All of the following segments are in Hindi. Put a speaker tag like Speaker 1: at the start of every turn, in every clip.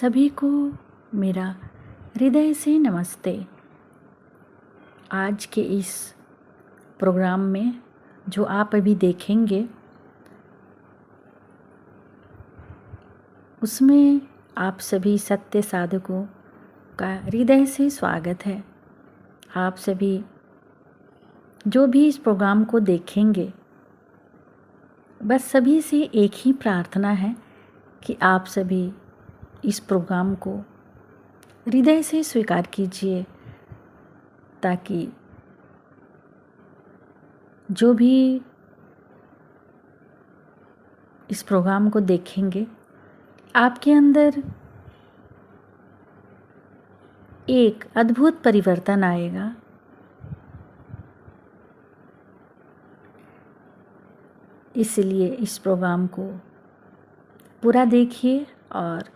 Speaker 1: सभी को मेरा हृदय से नमस्ते। आज के इस प्रोग्राम में जो आप अभी देखेंगे उसमें आप सभी सत्य साधकों का हृदय से स्वागत है। आप सभी जो भी इस प्रोग्राम को देखेंगे, बस सभी से एक ही प्रार्थना है कि आप सभी इस प्रोग्राम को हृदय से स्वीकार कीजिए, ताकि जो भी इस प्रोग्राम को देखेंगे आपके अंदर एक अद्भुत परिवर्तन आएगा। इसलिए इस प्रोग्राम को पूरा देखिए और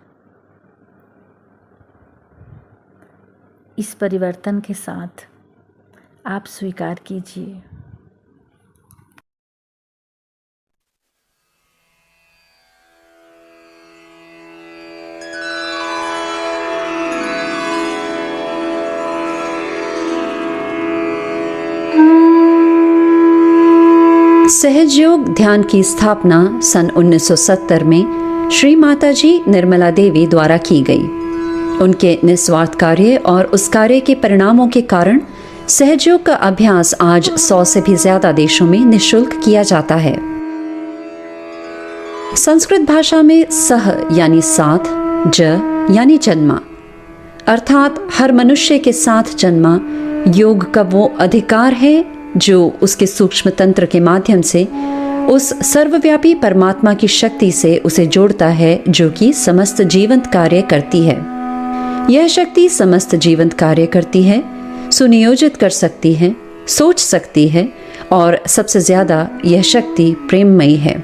Speaker 1: इस परिवर्तन के साथ आप स्वीकार कीजिए।
Speaker 2: सहज योग ध्यान की स्थापना सन 1970 में श्री माताजी निर्मला देवी द्वारा की गई। उनके निस्वार्थ कार्य और उस कार्य के परिणामों के कारण सहज योग का अभ्यास आज 100 से भी ज्यादा देशों में निःशुल्क किया जाता है। संस्कृत भाषा में सह यानी साथ, ज यानी जन्मा, अर्थात हर मनुष्य के साथ जन्मा योग का वो अधिकार है जो उसके सूक्ष्म तंत्र के माध्यम से उस सर्वव्यापी परमात्मा की शक्ति से उसे जोड़ता है, जो कि समस्त जीवंत कार्य करती है। यह शक्ति समस्त जीवंत कार्य करती है, सुनियोजित कर सकती है, सोच सकती है और सबसे ज्यादा यह शक्ति प्रेममयी है।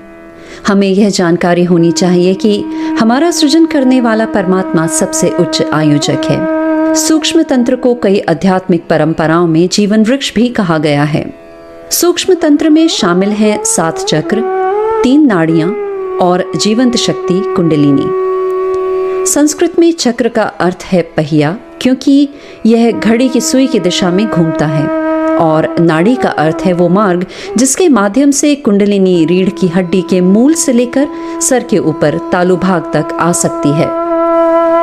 Speaker 2: हमें यह जानकारी होनी चाहिए कि हमारा सृजन करने वाला परमात्मा सबसे उच्च आयोजक है। सूक्ष्म तंत्र को कई आध्यात्मिक परंपराओं में जीवन वृक्ष भी कहा गया है। सूक्ष्म तंत्र में शामिल है 7 चक्र, 3 नाड़ियां और जीवंत शक्ति कुंडलिनी। संस्कृत में चक्र का अर्थ है पहिया, क्योंकि यह घड़ी की सुई की दिशा में घूमता है, और नाड़ी का अर्थ है वो मार्ग जिसके माध्यम से कुंडलिनी रीढ़ की हड्डी के मूल से लेकर सर के ऊपर तालु भाग तक आ सकती है।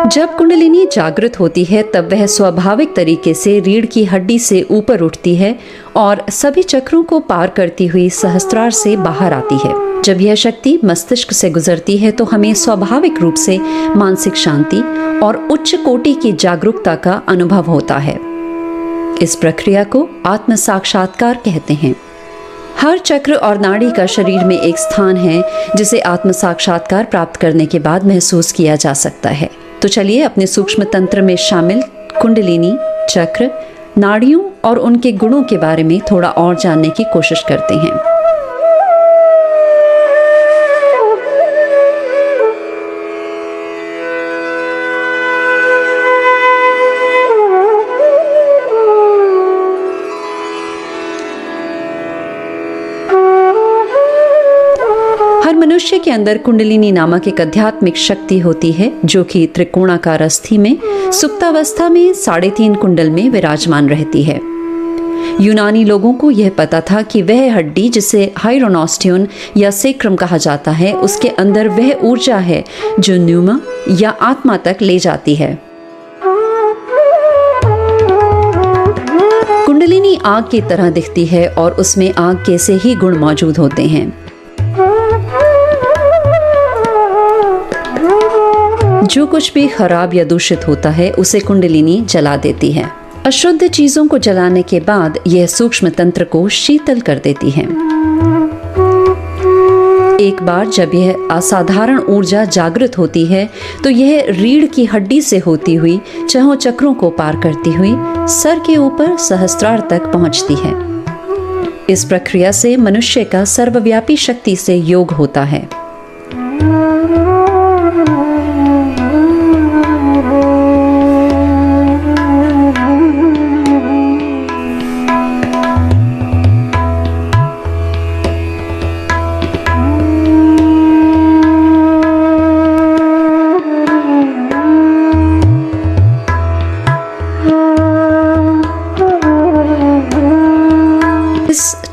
Speaker 2: जब कुंडलिनी जागृत होती है तब वह स्वाभाविक तरीके से रीढ़ की हड्डी से ऊपर उठती है और सभी चक्रों को पार करती हुई सहस्त्रार से बाहर आती है। जब यह शक्ति मस्तिष्क से गुजरती है तो हमें स्वाभाविक रूप से मानसिक शांति और उच्च कोटि की जागरूकता का अनुभव होता है। इस प्रक्रिया को आत्म साक्षात्कार कहते हैं। हर चक्र और नाड़ी का शरीर में एक स्थान है जिसे आत्म साक्षात्कार प्राप्त करने के बाद महसूस किया जा सकता है। तो चलिए अपने सूक्ष्म तंत्र में शामिल कुंडलिनी, चक्र, नाड़ियों और उनके गुणों के बारे में थोड़ा और जानने की कोशिश करते हैं। मनुष्य के अंदर कुंडलिनी नामक एक आध्यात्मिक शक्ति होती है, जो कि त्रिकोणाकार अस्थि में सुप्तावस्था में 3.5 कुंडल में विराजमान रहती है। यूनानी लोगों को यह पता था कि वह हड्डी जिसे हाइरोनोस्टियन या सेक्रम कहा जाता है, उसके अंदर वह ऊर्जा है जो न्यूमा या आत्मा तक ले जाती है। कुंडलिनी आग की तरह दिखती है और उसमें आग के से ही गुण मौजूद होते हैं। जो कुछ भी खराब या दूषित होता है उसे कुंडलिनी जला देती है। अशुद्ध चीजों को जलाने के बाद यह सूक्ष्म तंत्र को शीतल कर देती है। एक बार जब यह असाधारण ऊर्जा जागृत होती है तो यह रीढ़ की हड्डी से होती हुई चारों चक्रों को पार करती हुई सर के ऊपर सहस्त्रार तक पहुंचती है। इस प्रक्रिया से मनुष्य का सर्वव्यापी शक्ति से योग होता है।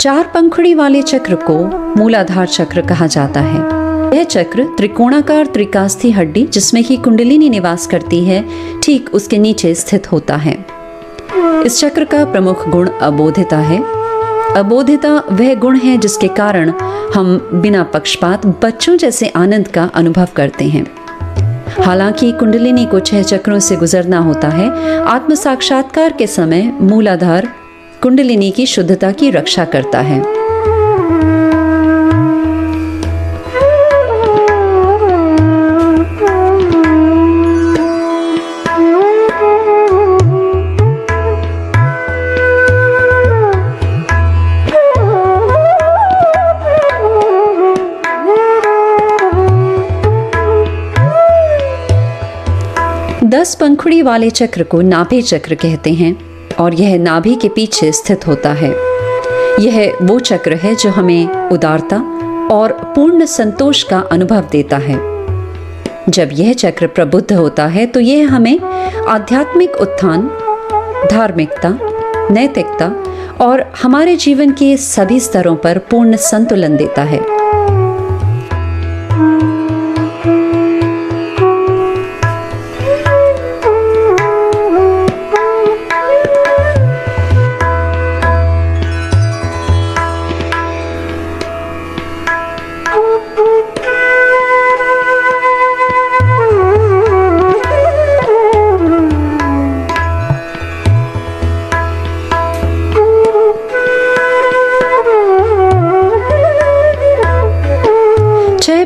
Speaker 2: 4 पंखुड़ी वाले चक्र को मूलाधार चक्र कहा जाता है। यह चक्र त्रिकोणाकार त्रिकास्थी हड्डी जिसमें कि कुंडलिनी निवास करती है, ठीक उसके नीचे स्थित होता है। इस चक्र का प्रमुख गुण अबोधिता है। अबोधिता वह गुण है जिसके कारण हम बिना पक्षपात बच्चों जैसे आनंद का अनुभव करते हैं। हालांकि कुंडलिनी को 6 चक्रों से गुजरना होता है। आत्म साक्षात्कार के समय मूलाधार कुंडलिनी की शुद्धता की रक्षा करता है। दस पंखुड़ी वाले चक्र को नाभि चक्र कहते हैं और यह नाभि के पीछे स्थित होता है। यह वो चक्र है जो हमें उदारता और पूर्ण संतोष का अनुभव देता है। जब यह चक्र प्रबुद्ध होता है तो यह हमें आध्यात्मिक उत्थान, धार्मिकता, नैतिकता और हमारे जीवन के सभी स्तरों पर पूर्ण संतुलन देता है।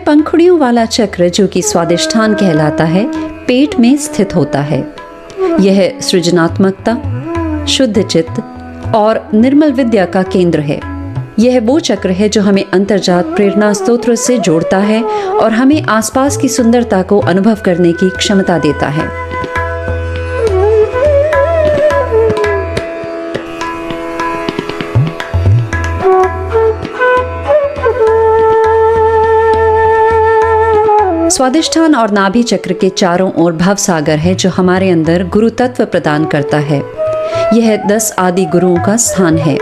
Speaker 2: पंखुड़ियों वाला चक्र जो कि स्वादिष्ठान कहलाता है, पेट में स्थित होता है। यह सृजनात्मकता, शुद्ध चित्त और निर्मल विद्या का केंद्र है। यह वो चक्र है जो हमें अंतर्जात प्रेरणा स्तोत्र से जोड़ता है और हमें आसपास की सुंदरता को अनुभव करने की क्षमता देता है। स्वादिष्ठान और नाभि चक्र के चारों ओर भव सागर है जो हमारे अंदर गुरु तत्व प्रदान करता है। यह 10 आदि गुरुओं का स्थान है।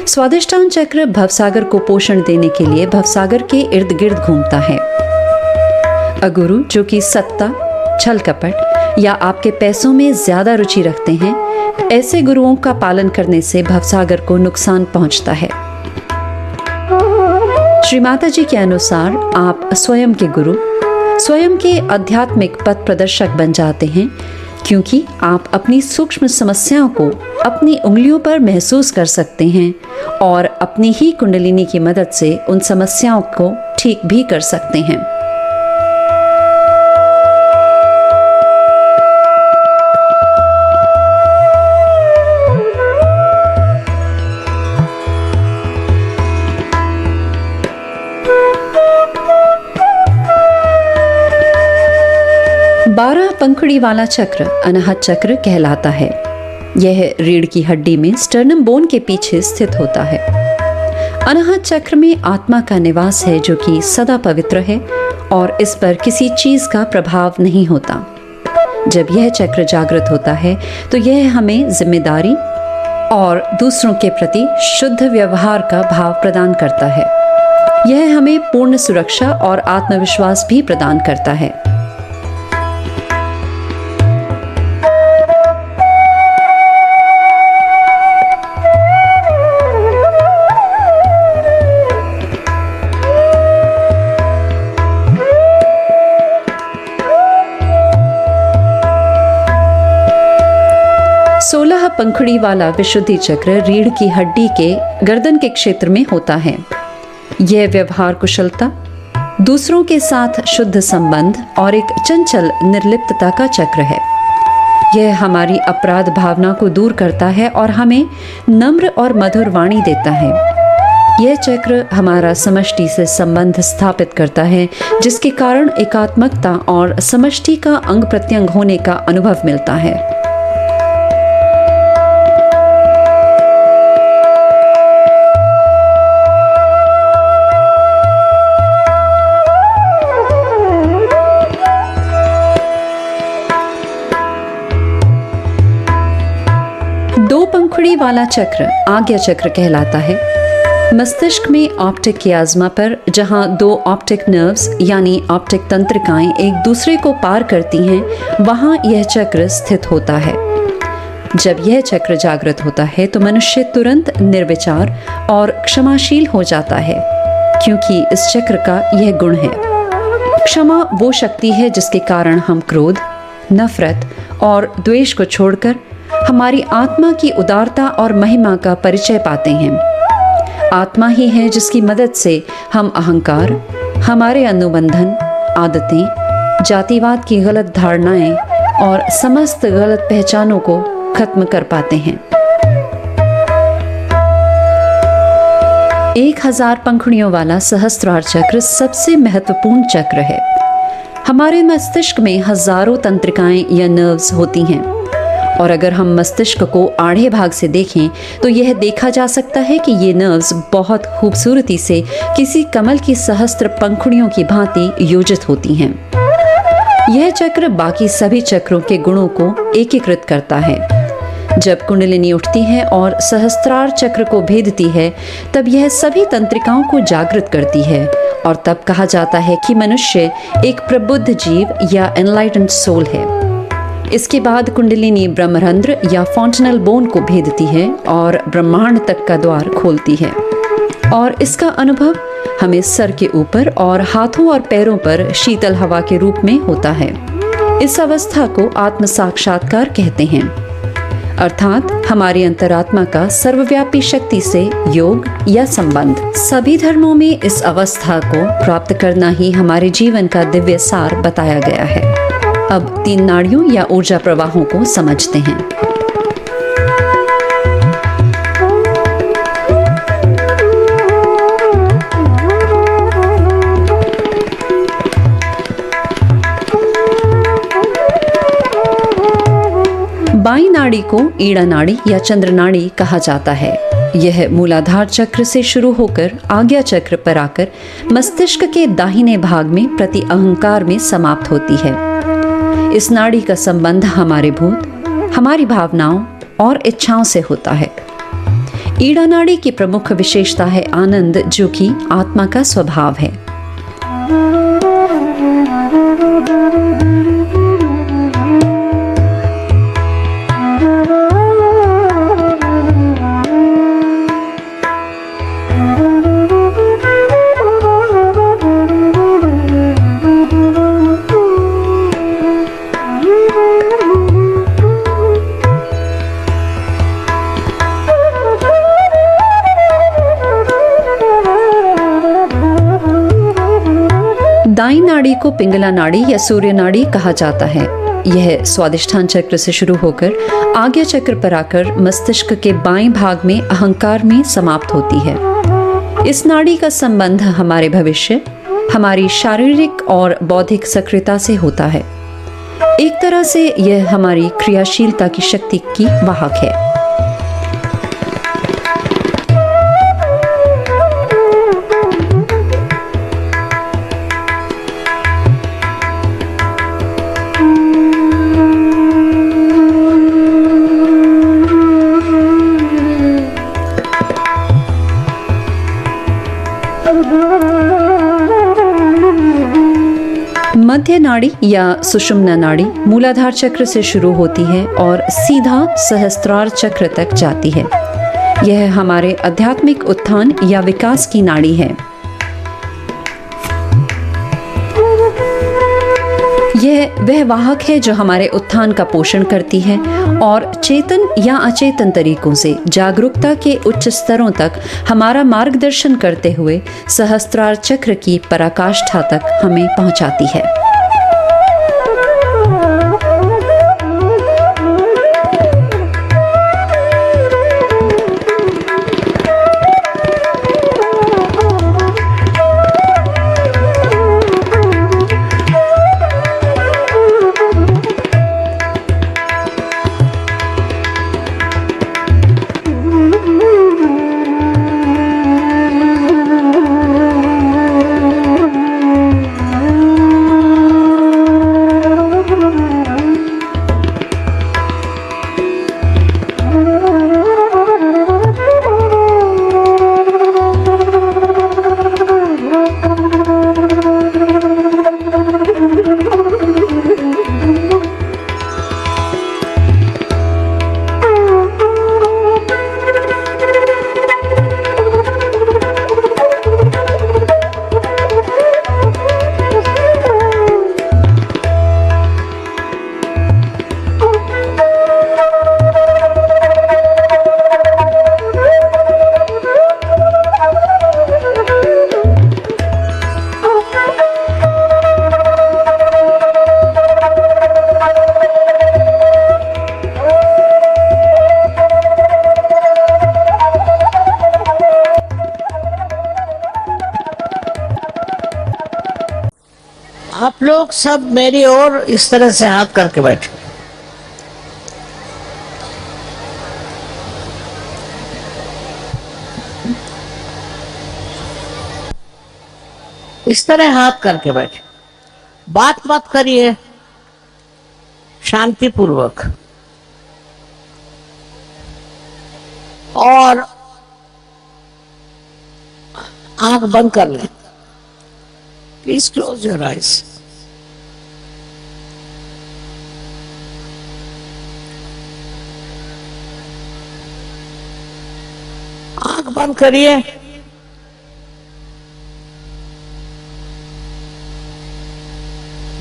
Speaker 2: स्वादिष्ठान चक्र भवसागर को पोषण देने के लिए भवसागर के इर्द गिर्द घूमता है। अगुरु जो कि सत्ता, छल कपट या आपके पैसों में ज्यादा रुचि रखते हैं, ऐसे गुरुओं का पालन करने से भवसागर को नुकसान पहुंचता है। श्री माता जी के अनुसार आप स्वयं के गुरु, स्वयं के आध्यात्मिक पथ प्रदर्शक बन जाते हैं, क्योंकि आप अपनी सूक्ष्म समस्याओं को अपनी उंगलियों पर महसूस कर सकते हैं और अपनी ही कुंडलिनी की मदद से उन समस्याओं को ठीक भी कर सकते हैं। बारह पंखुड़ी वाला चक्र अनाहत चक्र कहलाता है। यह रीढ़ की हड्डी में स्टर्नम बोन के पीछे स्थित होता है। अनाहत चक्र में आत्मा का निवास है जो कि सदा पवित्र है और इस पर किसी चीज का प्रभाव नहीं होता। जब यह चक्र जागृत होता है तो यह हमें जिम्मेदारी और दूसरों के प्रति शुद्ध व्यवहार का भाव प्रदान करता है। यह हमें पूर्ण सुरक्षा और आत्मविश्वास भी प्रदान करता है। पंखुड़ी वाला विशुद्धि चक्र रीढ़ की हड्डी के गर्दन के क्षेत्र में होता है। यह व्यवहार कुशलता, दूसरों के साथ शुद्ध संबंध और एक चंचल निर्लिप्तता का चक्र है। यह हमारी अपराध भावना को दूर करता है और हमें नम्र और मधुर वाणी देता है। यह चक्र हमारा समष्टि से संबंध स्थापित करता है, जिसके कारण एकात्मकता और समष्टि का अंग प्रत्यंग होने का अनुभव मिलता है। वाला चक्र आज्ञा चक्र कहलाता है। मस्तिष्क में ऑप्टिक कियाज्मा पर जहां दो ऑप्टिक नर्व्स यानी ऑप्टिक तंत्रिकाएं एक दूसरे को पार करती हैं, वहां यह चक्र स्थित होता है। जब यह चक्र जागृत होता है तो मनुष्य तुरंत निर्विचार और क्षमाशील हो जाता है, क्योंकि इस चक्र का यह गुण है। क्षमा वो शक्ति है जिसके कारण हम क्रोध, नफरत और द्वेष को छोड़कर हमारी आत्मा की उदारता और महिमा का परिचय पाते हैं। आत्मा ही है जिसकी मदद से हम अहंकार, हमारे अनुबंधन, आदतें, जातिवाद की गलत धारणाएं और समस्त गलत पहचानों को खत्म कर पाते हैं। 1000 पंखुड़ियों वाला सहस्त्रार चक्र सबसे महत्वपूर्ण चक्र है। हमारे मस्तिष्क में हजारों तंत्रिकाएं या नर्व्स होती हैं, और अगर हम मस्तिष्क को आड़े भाग से देखें तो यह देखा जा सकता है कि ये नर्व्स बहुत खूबसूरती से किसी कमल की सहस्त्र पंखुड़ियों की भांति योजित होती हैं। यह चक्र बाकी सभी चक्रों के गुणों को एकीकृत करता है। जब कुंडलिनी उठती है और सहस्त्रार चक्र को भेदती है, तब यह सभी तंत्रिकाओं को जागृत करती है, और तब कहा जाता है कि मनुष्य एक प्रबुद्ध जीव या एनलाइटेंड सोल है। इसके बाद कुंडलिनी ब्रह्मरंध्र या फॉन्टनल बोन को भेदती है और ब्रह्मांड तक का द्वार खोलती है, और इसका अनुभव हमें सर के ऊपर और हाथों और पैरों पर शीतल हवा के रूप में होता है। इस अवस्था को आत्म साक्षात्कार कहते हैं, अर्थात हमारी अंतरात्मा का सर्वव्यापी शक्ति से योग या संबंध। सभी धर्मों में इस अवस्था को प्राप्त करना ही हमारे जीवन का दिव्य सार बताया गया है। अब 3 नाड़ियों या ऊर्जा प्रवाहों को समझते हैं। बाईं नाड़ी को ईड़ा नाड़ी या चंद्र नाड़ी कहा जाता है। यह मूलाधार चक्र से शुरू होकर आज्ञा चक्र पर आकर मस्तिष्क के दाहिने भाग में प्रति अहंकार में समाप्त होती है। इस नाड़ी का संबंध हमारे भूत, हमारी भावनाओं और इच्छाओं से होता है। ईड़ा नाड़ी की प्रमुख विशेषता है आनंद, जो कि आत्मा का स्वभाव है। दाई नाड़ी को पिंगला नाड़ी या सूर्य नाड़ी कहा जाता है। यह स्वादिष्ठान चक्र से शुरू होकर आज्ञा चक्र पर आकर मस्तिष्क के बाएं भाग में अहंकार में समाप्त होती है। इस नाड़ी का संबंध हमारे भविष्य, हमारी शारीरिक और बौद्धिक सक्रियता से होता है। एक तरह से यह हमारी क्रियाशीलता की शक्ति की वाहक है। मध्य नाड़ी या सुषुम्ना नाड़ी मूलाधार चक्र से शुरू होती है और सीधा सहस्त्रार चक्र तक जाती है। यह हमारे आध्यात्मिक उत्थान या विकास की नाड़ी है। यह वह वाहक है जो हमारे उत्थान का पोषण करती है और चेतन या अचेतन तरीकों से जागरूकता के उच्च स्तरों तक हमारा मार्गदर्शन करते हुए सहस्त्रार चक्र की पराकाष्ठा तक हमें पहुंचाती है।
Speaker 3: आप लोग सब मेरी ओर इस तरह से हाथ करके बैठे। इस तरह हाथ करके बैठे, बात मत करिए, शांति पूर्वक। और आंख बंद कर लें। Please close your eyes. आंख बंद करिए।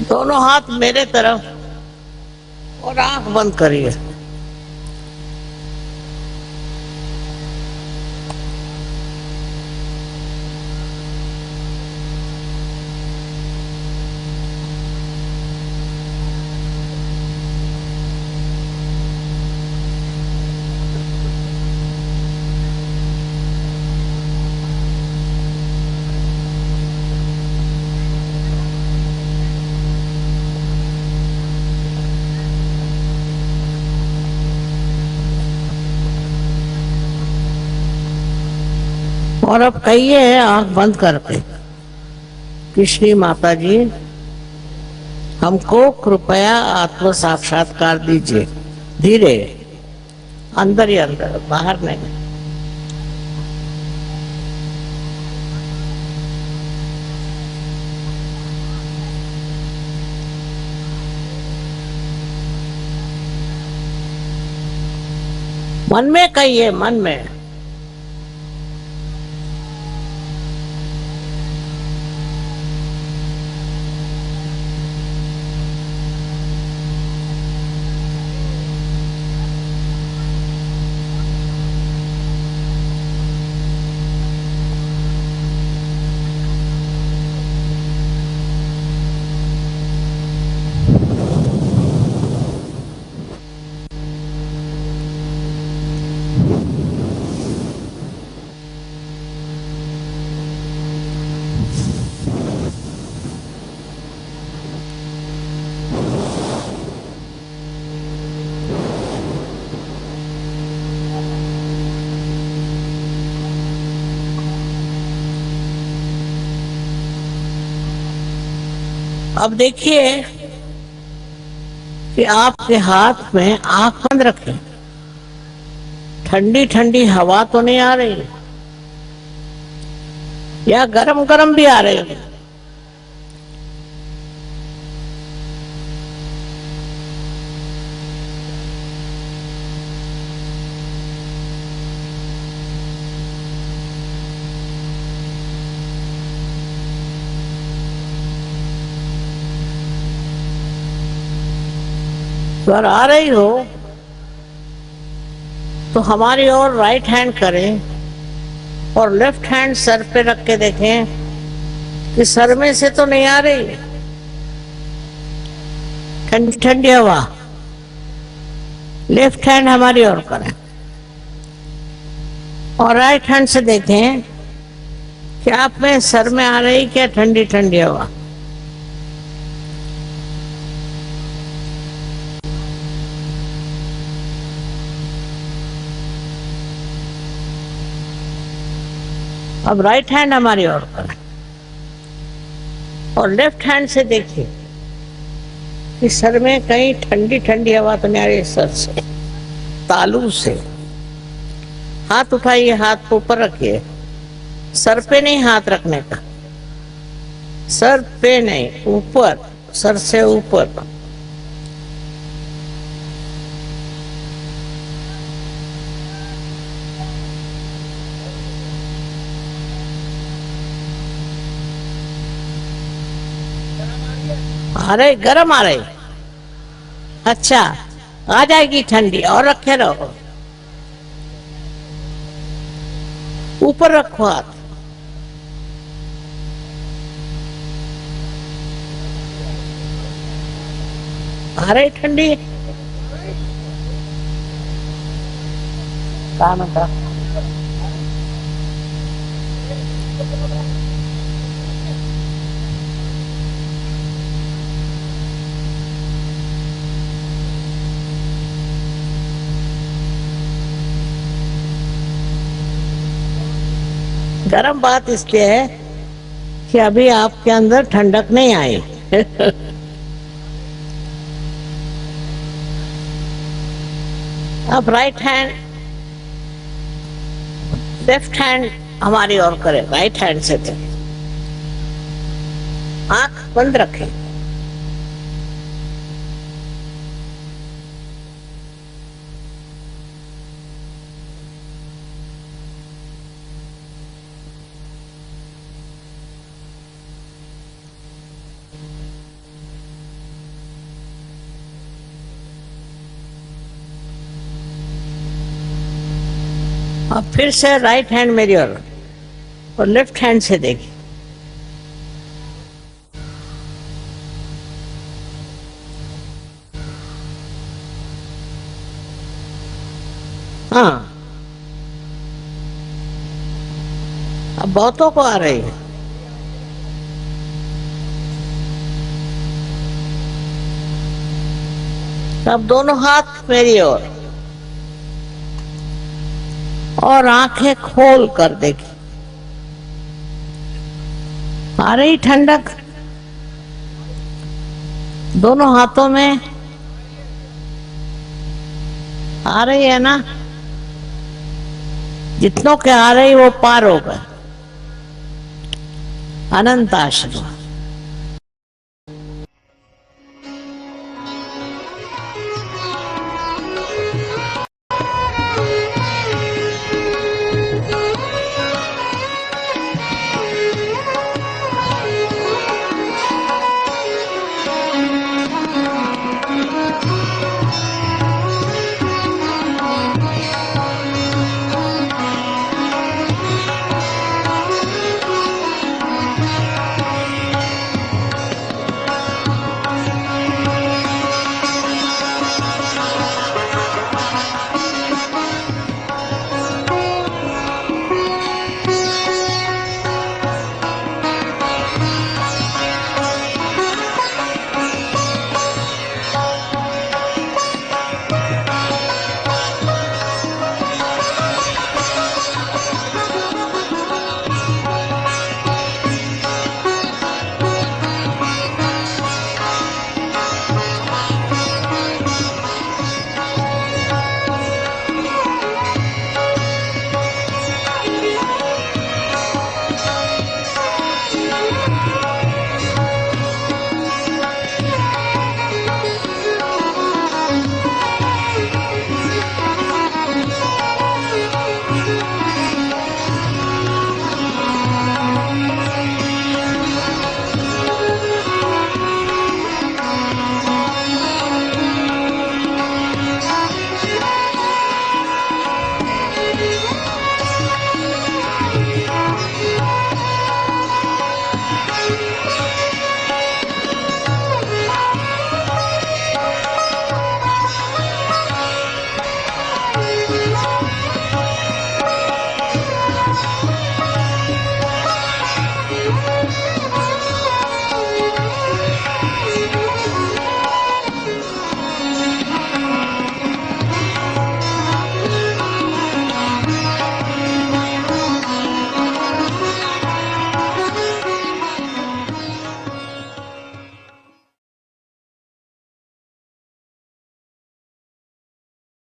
Speaker 3: दोनों हाथ मेरे तरफ और आंख बंद करिए। और अब कहिए आंख बंद करके, कृष्णी माता जी, हमको कृपया आत्म साक्षात्कार दीजिए। धीरे, अंदर ही अंदर, बाहर नहीं। मन में कहिए, मन में। अब देखिए कि आपके हाथ में आंख बंद रखें। ठंडी ठंडी हवा तो नहीं आ रही, या गरम गरम भी आ रही है? अगर आ रही हो तो हमारी ओर राइट हैंड करें और लेफ्ट हैंड सर पे रख के देखें कि सर में से तो नहीं आ रही ठंडी ठंडी हवा। लेफ्ट हैंड हमारी ओर करें और राइट हैंड से देखें कि आप में सर में आ रही क्या ठंडी ठंडी हवा। अब राइट हैंड हमारी ओर करें और लेफ्ट हैंड से देखिए कि सर में कहीं ठंडी ठंडी हवा तो नहीं आ रही। सर से, तालू से हाथ उठाइए, हाथ को ऊपर रखिए। सर पे नहीं हाथ रखने का, सर पे नहीं, ऊपर, सर से ऊपर। आ रही, गरम आ रही? अच्छा, आ जाएगी ठंडी। और रखे रहो, ऊपर रखो हाथ। आ रही ठंडी? काम था। गर्म बात इसलिए है कि अभी आपके अंदर ठंडक नहीं आई। अब राइट हैंड लेफ्ट हैंड हमारी ओर करें, राइट हैंड से करें। आंख बंद रखें। अब फिर से राइट हैंड मेरी ओर और लेफ्ट हैंड से देखिए। हाँ, अब बहुतों को आ रही है। अब दोनों हाथ मेरी ओर और आंखें खोल कर देखी। आ रही ठंडक दोनों हाथों में, आ रही है ना? जितनों के आ रही वो पार हो गए। अनंत आशीर्वाद।